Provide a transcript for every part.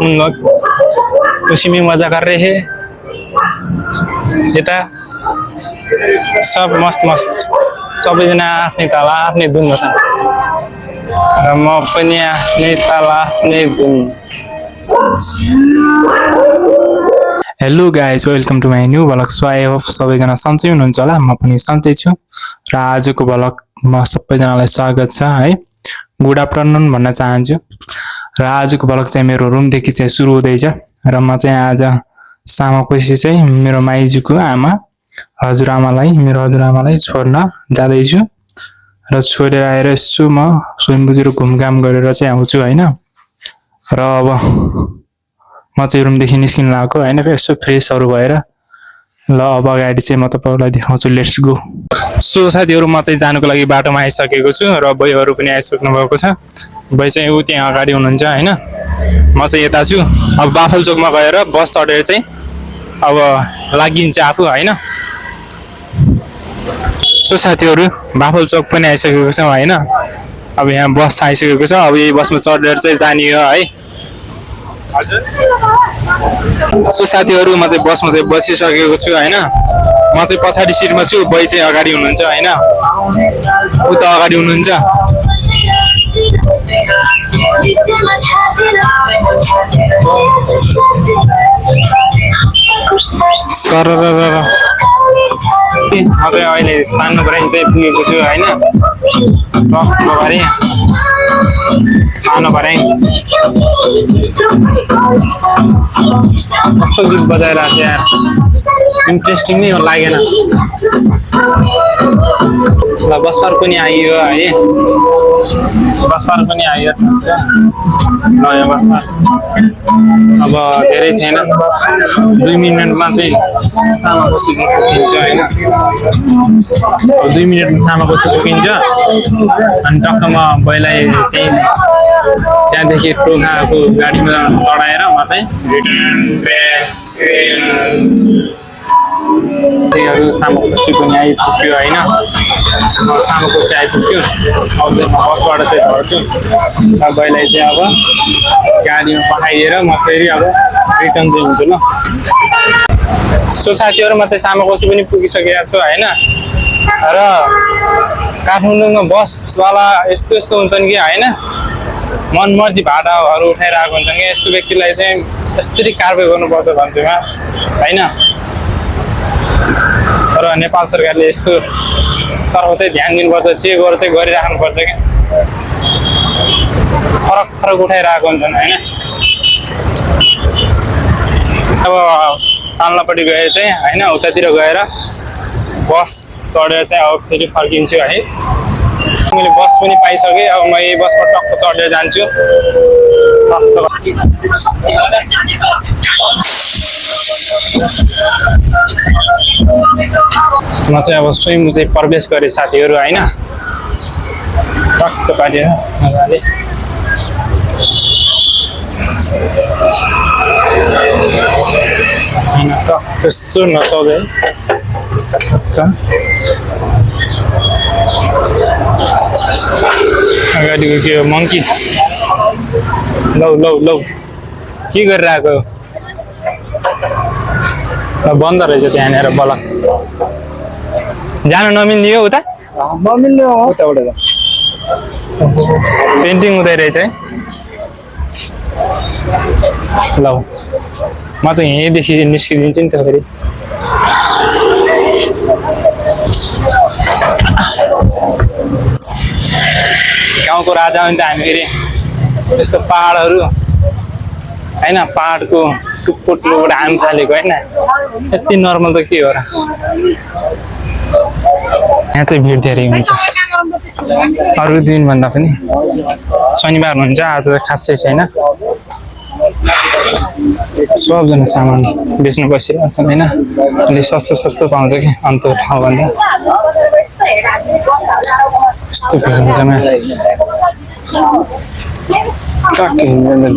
उन लोग उसी में मजा कर रहे हैं। यता सब मस्त मस्त सबैजना आफ्नै ताला आफ्नै धुनमा छन् र म पनि आफ्नै ताला आफ्नै धुन। Hello guys, welcome to my new vlog. So I hope सबैजना सन्चै हुनुहुन्छ होला। म पनि सन्चै छु र आजको भ्लगमा सबैजनालाई स्वागत छ है। गुड आफ्टरनुन भन्न चाहन्छु। र आजको भ्लग चाहिँ मेरो रुमदेखि चाहिँ सुरु हुँदैछ र म चाहिँ आज सामाकोशी चाहिँ मेरो माइजूको आमा मेरो हजुरआमालाई छोड्न जाँदैछु र छोडेर आएर यसो म स्वयम्भूतिर घुमघाम गरेर चाहिँ आउँछु हैन। र अब म चाहिँ रुमदेखि निस्किन लागेको हैन, यसो फ्रेसहरू भएर ल अब अगाडि चाहिँ म तपाईहरुलाई देखाउँछु। Let's go. सो साथीहरु, म चाहिँ जानुको लागि बाटोमा आइसकेको छु र बइहरु पनि आइसक्नु भएको छ। बइ चाहिँ उ त्यहाँ अगाडि हुनुहुन्छ हैन, म चाहिँ यता छु। अब बाफलचोकमा गएर बस चढेर चाहिँ अब लागिन्छ आफू हैन। सो साथीहरु, बाफलचोक पनि आइसकेको छ हैन। अब यहाँ बस आइसकेको छ। अब यही बसमा चढेर चाहिँ जाने हो है। सो साथीहरु, म चाहिँ बसमा चाहिँ बसिसकेको छु हैन। म चाहिँ पछाडी सिटमा छु, बइ चाहिँ अगाडि हुनुहुन्छ हैन। उ त अगाडि हुनुहुन्छ। म चाहिँ अहिले सानो बराइङ चाहिँ पुगेको छु हैन। सानो बराइङ कस्तो गीत बजाइरहेको छ यार, इन्ट्रेस्टिङ नै लागेन। ल बस पार्क पनि आइयो है, बस पार्क पनि आइयो नयाँ बस पार्क। अब धेरै छैन, 2 मिनेटमा चाहिँ सामाकोशी पुगिन्छ हैन। अब 2 मिनेटमा सामाकोशी पुगिन्छ अनि टक्क म बइलाई त्यहाँदेखि टोकाको गाडीमा चढाएर म चाहिँ रिटर्न ब्याक। सामाकोशी पनि आइपुग्यो हैन। सामाकोशी आइपुग्यो। अब चाहिँ म बसबाट चाहिँ झर्छु र बइलाई चाहिँ अब गाडीमा पठाइदिएर म फेरि अब रिटर्न चाहिँ हुन्छु ल। सो साथीहरु, म चाहिँ सामाकोशी पनि पुगिसकेको छु हैन। र काठमाडौँमा बसवाला यस्तो यस्तो हुन्छन् कि हैन, मनमर्जी भाडाहरू उठाइरहेको हुन्छन् कि। यस्तो व्यक्तिलाई चाहिँ यसरी कारबाही गर्नुपर्छ भन्छु हैन। र नेपाल सरकारले यस्तो तर्फ चाहिँ ध्यान दिनुपर्छ, चेक गरेर चाहिँ गरिराख्नुपर्छ क्या। फरक फरक उठाइरहेको हुन्छन् हैन। अब ताल्नपट्टि गएर चाहिँ हैन, उतातिर गएर बस चढेर चाहिँ अब फेरि फर्किन्छु है। मैले बस पनि पाइसकेँ। अब म यही बसमा टक्क चढेर जान्छु। म चाहिँ अब स्वयं चाहिँ प्रवेश गरेँ साथीहरु हैन। टक्क पारेर मजाले हैन, टक्क यसो नचौधै अगाडिको के हो मङ्की। लौ लौ लौ के गरिरहेको बन्द रहेछ त्यहाँनिर बलक। जानु नमिल्ने हो उता, नमिल्ने हो उताबाट पेन्टिङ हुँदै रहेछ है। ल म चाहिँ यहीँदेखि निस्किदिन्छु नि त फेरि। गाउँको राजा हो नि त हामी फेरि। यस्तो पहाडहरू हैन, पहाडको टुप्पो टुप्पोबाट हाम थालेको हैन। यति नर्मल त के हो र। यहाँ चाहिँ भिड धेरै हुन्छ अरू दिनभन्दा पनि। शनिबार हुन्छ, आज खासै छैन। सबजना सामान बेच्नु बसिरहेको छन् हैन। अलि सस्तो सस्तो पाउँछ कि अन्त ठाउँभन्दा। यस्तो भिड हुन्छ टक्कै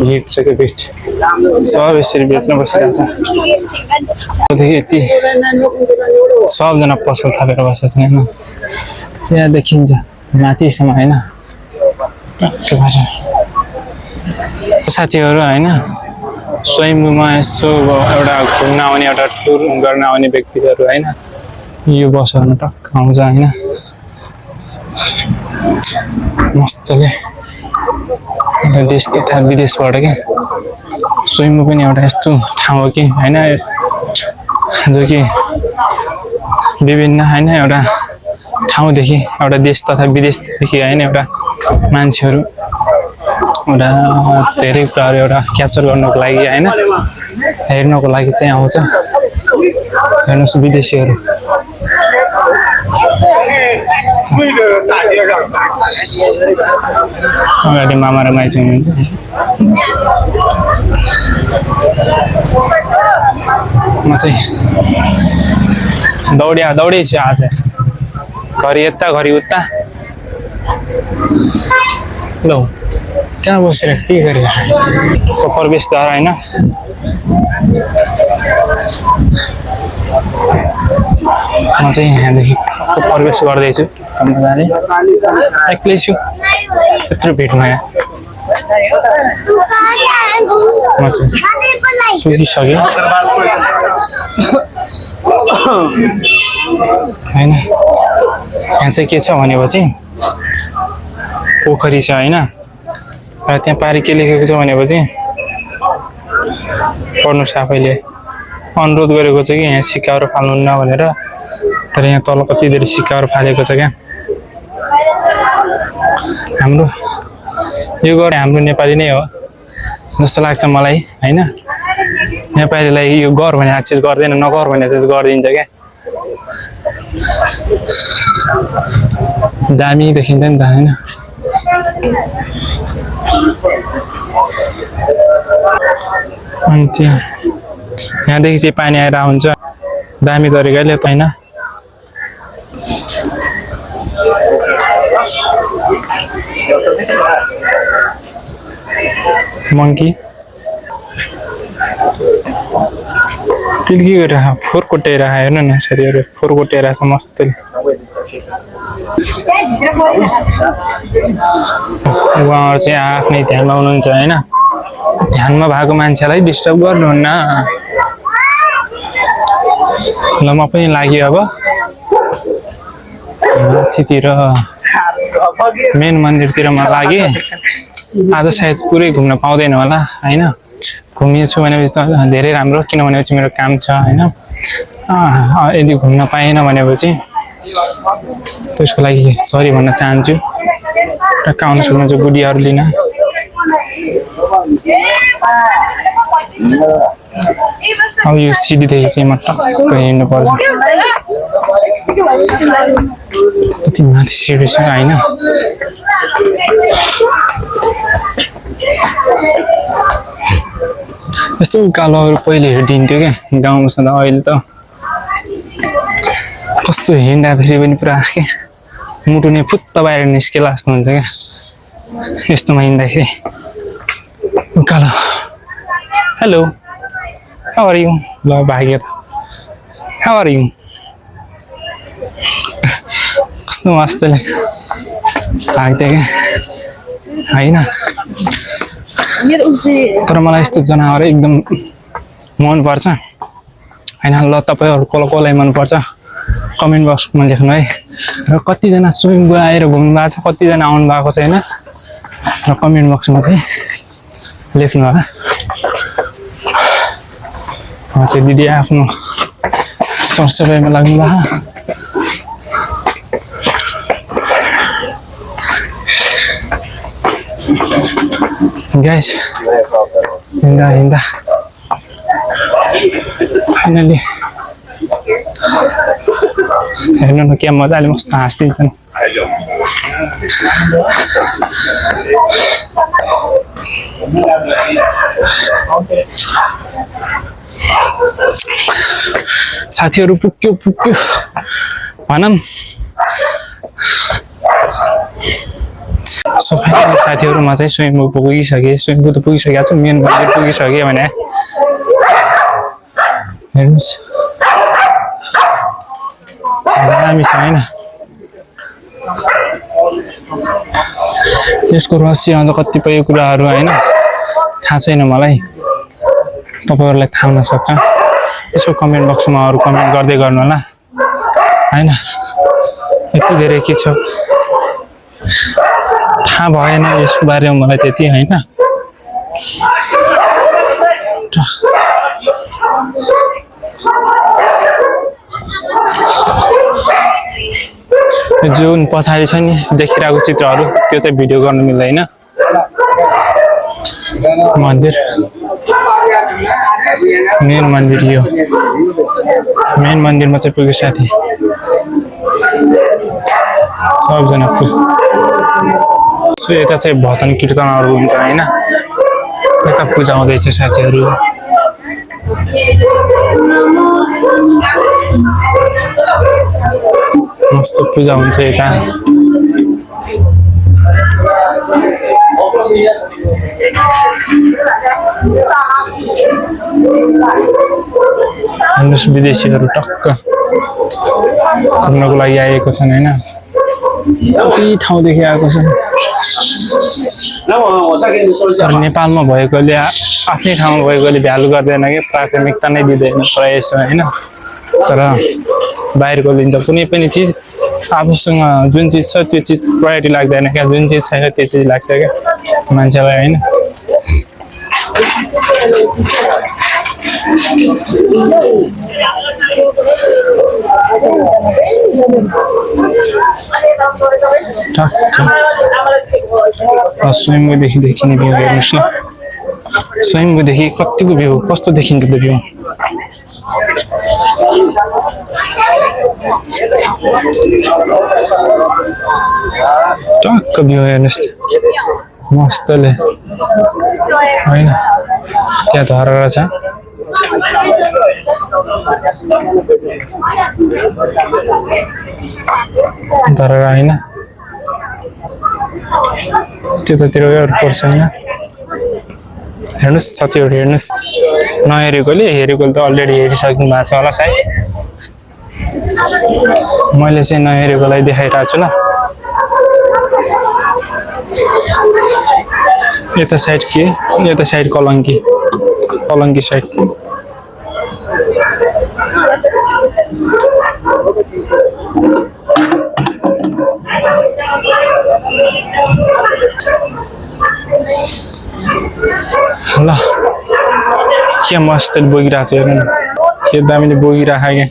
भिड छ कि भिड। सब यसरी बेच्न बसिरहेको छ। यति सबजना पसल थापेर बसेका छन् हैन। यहाँ देखिन्छ माथिसम्म हैन। साथीहरु हैन, स्वयम्भूमा यसो एउटा घुम्न आउने एउटा टुर गर्न आउने व्यक्तिहरू होइन यो बसहरूमा टक्क आउँछ होइन मजाले देश तथा विदेशबाट क्या स्वयम्भू पनि एउटा यस्तो ठाउँ हो कि होइन जो कि विभिन्न होइन एउटा ठाउँदेखि एउटा देश तथा विदेशदेखि होइन एउटा मान्छेहरू एउटा धेरै कुराहरू एउटा क्याप्चर गर्नको लागि होइन हेर्नको लागि चाहिँ आउँछ हेर्नुहोस् विदेशीहरू अगाडि मामा र माइती हुनुहुन्छ म चाहिँ दौडै छु आज घरि यता घरि उता ल कहाँ बसेर के गरिरहेको प्रवेशद्वार होइन म चाहिँ यहाँदेखि प्रवेश गर्दैछु मजाले एक्लै छु यत्रो भिडमा यहाँ म चाहिँ पुगिसकेँ होइन यहाँ चाहिँ के छ भनेपछि पोखरी छ होइन र त्यहाँ पारि के लेखेको छ भनेपछि पढ्नुहोस् आफैले अनुरोध गरेको छ कि यहाँ सिक्काहरू फाल्नुहुन्न भनेर तर यहाँ तल कति धेरै सिक्काहरू फालेको छ क्या हाम्रो यो गरे हाम्रो नेपाली नै हो जस्तो लाग्छ मलाई होइन नेपालीलाई यो गर भने चिज गर्दैन नगर भने चिज गरिदिन्छ क्या दामी देखिन्छ नि त होइन अनि त्यहाँ यहाँदेखि चाहिँ पानी आएर हुन्छ दामी तरिकाले त होइन मङ्की तिल्की गरेर फोहोर कोट्याएर हेर्नु न छोरीहरू फोहोर कोट्याएर छ मस्तले उहाँहरू चाहिँ आफ्नै ध्यानमा हुनुहुन्छ होइन ध्यानमा भएको मान्छेलाई डिस्टर्ब गर्नुहुन्न ल म पनि लाग्यो अब माथितिर मेन मन्दिरतिरमा लागेँ आज सायद पुरै घुम्न पाउँदैन होला होइन घुमिएछु भनेपछि त धेरै राम्रो किनभनेपछि मेरो काम छ होइन यदि घुम्न पाएन भनेपछि त्यसको लागि सरी भन्न चाहन्छु टक्क आउनु सक्नुहुन्छ गुडियाहरू लिन अब यो सिडीदेखि चाहिँ म टक्क हिँड्नु पर्छ कति माथि सिडी छ होइन यस्तो उकालोहरू पहिले हिँडिन्थ्यो क्या गाउँमा छँदा अहिले त कस्तो हिँड्दाखेरि पनि पुरा के मुटु नै फुत्त बाहिर निस्केला जस्तो हुन्छ क्या यस्तोमा हिँड्दाखेरि उकालो हेलो हाउ आर यु ल भाग्यो त हाउ आर यु कस्तो मस्तले भाग्थ्यो क्या होइन तर मलाई यस्तो जनावर एकदम मनपर्छ होइन ल तपाईँहरू कसलाई मनपर्छ कमेन्ट बक्समा लेख्नु है र कतिजना स्वयम्भू आएर घुम्नु भएको छ कतिजना आउनु भएको छैन र कमेन्ट बक्समा चाहिँ लेख्नु होला चाहिँ दिदी आफ्नो सरसफाइमा लाग्नु भएको गाइस हिँड्दा फाइनली हेर्नु न क्या मजाले मस्त हाँस्दिन्छन् साथीहरू पुग्यो भनौँ सो फाइनली साथीहरूमा चाहिँ स्वयम्भू पुगिसकेँ स्वयम्भू त पुगिसकेको छु मेन मन्दिर पुगिसकेँ भने हेर्नुहोस् दामी छ होइन यसको रहस्य अझ कतिपय कुराहरू होइन थाहा छैन मलाई तपाईहरुलाई थाहा हुन सक्छ यसो कमेन्ट बक्समा अरु कमेन्ट गर्दै गर्नु होला हैन यति धेरै के छ थाहा भएन यसको बारेमा मलाई त्यति हैन जुन पछाडी छ नि देखिरहेको चित्रहरु त्यो चाहिँ भिडियो गर्न मिल्दैन मन्दिर मेन मन्दिर यो मेन मन्दिरमा चाहिँ पुग्यो साथी सबजना सो यता चाहिँ भजन कीर्तनहरु हुन्छ हैन यता पूजा हुँदैछ साथीहरु मस्त पूजा हुन्छ यता हेर्नुस् विदेशीहरु टक्क घुम्नको लागि आएको छन् हैन कति ठाउँदेखि आएको छन् तर नेपालमा भएकोले आफ्नै ठाउँमा भएकोले भ्यालु गर्दैन के प्राथमिकता नै दिँदैन प्रायः हैन तर बाहिरकोले त कुनै पनि चीज आफूसँग जुन चीज छ त्यो चीज प्रायोरिटी लाग्दैन क्या जुन चीज छैन त्यो चीज लाग्छ क्या मान्छेलाई हैन स्वयंदेखि देखिने भ्यू हेर्नुस् न स्वयंदेखि कतिको भ्यू कस्तो देखिन्छ त्यो भ्यू टक्क भ्यू हेर्नुस् मस्तले हैन त्यहाँ धरहरा छ धरहरा हैन त्यतातिर पर्छ हैन हेर्नुस् साथीहरु हेर्नुस् नहेरेकोले हेरेकोले त अलरेडी हेरिसक्नु भएको छ होला सायद मैले चाहिँ नहेरेकोलाई देखाइरहेको छु ल यता साइड के यता साइड कलंकी साइड ल के मस्त बोगिरहेको छ हेर्नु के दामीले बोगिरहेको क्या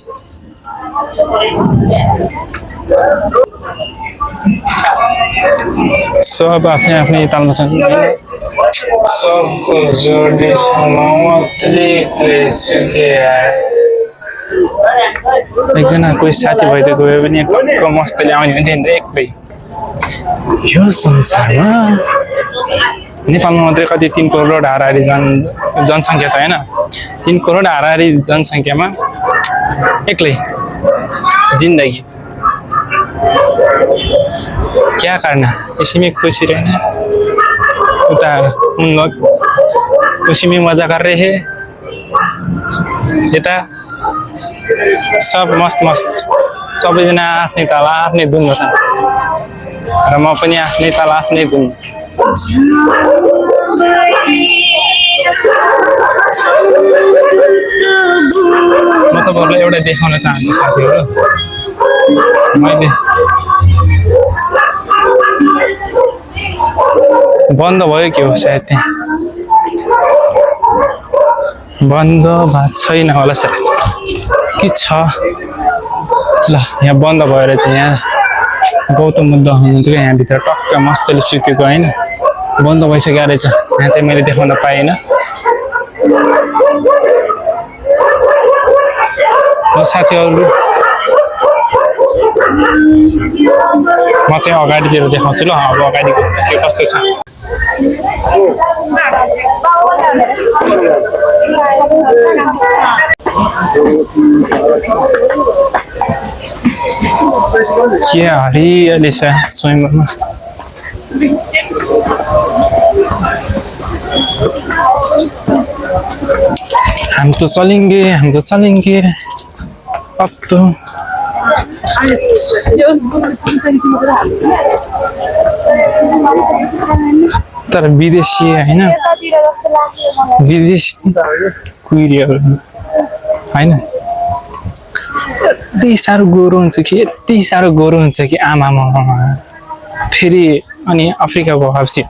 सब आफ्नै आफ्नै तालमा छन् सबको जोडी एकजना कोही साथी भइदिएको गयो भने टक्क मस्तले आउने हुन्थ्यो नि एक्लै यो संसारमा नेपालमा मात्रै कति 3 करोड हाराहारी जनसङ्ख्या छ हैन 3 करोड हाराहारी जनसङ्ख्यामा एक्लै जिन्दगी क्या करना इसी में खुशी रहना उता उन लोग उसी में मजा कर रहे हैं यता सब मस्त सबैजना आफ्नै ताला आफ्नै धुनमा छन् र म पनि आफ्नै ताला आफ्नै धुन म तपाईहरुलाई एउटा देखाउन चाहन्छु साथीहरु मैले बन्द भयो के हो सायद त्यहाँ बन्द भएको छैन होला सायद के छ ल यहाँ बन्द भएर चाहिँ यहाँ गौतम बुद्ध हुनुहुन्थ्यो यहाँ भित्र टक्क मस्तले सुतेको हैन बन्द भइसक्यो रहेछ यहाँ चाहिँ मैले देखाउन पाएन ल साथीहरु म चाहिँ अगाडितिर देखाउँछु ल अब अगाडिको के कस्तो छ के हरियाली छ स्वयंवरमा हम तो चलेंगे अब तो तर विदेशी हैन विदेशी कुहिरियो होइन यति साह्रो गोरो हुन्छ कि आमामा फेरि अनि अफ्रिकाको हब्सी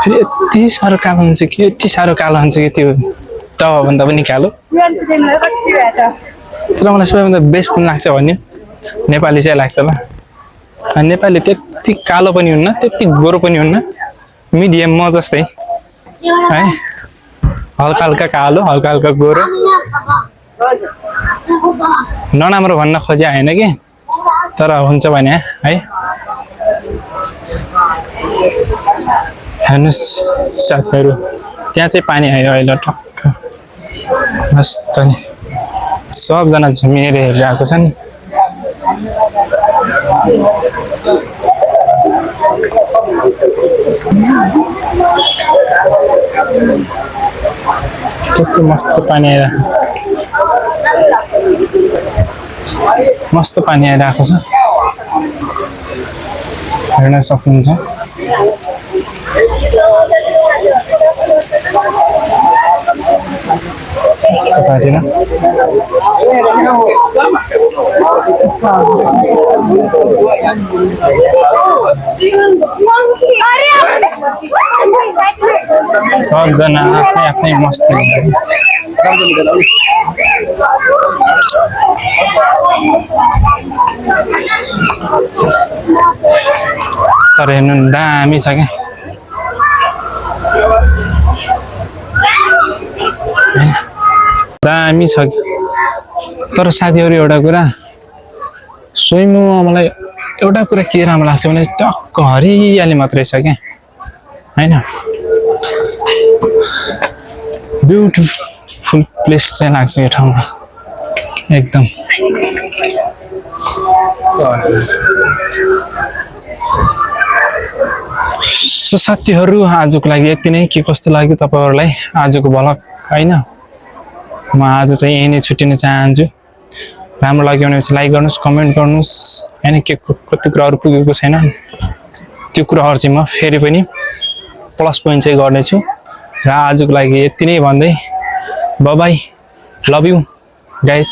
फेरि यति साह्रो कालो हुन्छ कि त्यो टभभन्दा पनि कालो तर मलाई सबैभन्दा बेस्ट कुन लाग्छ भने नेपाली चाहिँ लाग्छ ल नेपाली त्यति कालो पनि हुन्न त्यति गोरो पनि हुन्न मिडियम म जस्तै है हल्का हल्का कालो हल्का हल्का गोरो नराम्रो भन्न खोजे होइन कि तर हुन्छ भने है हेर्नुहोस् साथीहरू त्यहाँ चाहिँ पानी आयो अहिले टक्क मस्त नि सबजना झुमेर हेरिरहेको छन् कति मस्त पानी आइरहेको छ हेर्न सक्नुहुन्छ सबजना आफ्नै मस्ती तर हेर्नु दामी छ क्या दामी छ तर साथीहरू एउटा कुरा स्विमिङमा मलाई एउटा कुरा के राम्रो लाग्छ भने टक्क हरियाली मात्रै छ क्या हैन ब्युटिफुल प्लेस चाहिँ लाग्छ यो ठाउँमा एकदम सो साथीहरू आजको लागि यति नै के कस्तो लाग्यो तपाईहरुलाई आजको भ्लग हैन म आज चाहिँ यही नै छुट्टिन चाहन्छु राम्रो लाग्यो भने लाइक गर्नुस् कमेन्ट गर्नुस् हैन के कति कुराहरु पुगेको छैन त्यो कुराहरु चाहिँ म फेरि पनि प्लस पोइन्ट चाहिँ गर्ने छु र आजको लागि यति नै भन्दै bye bye love you guys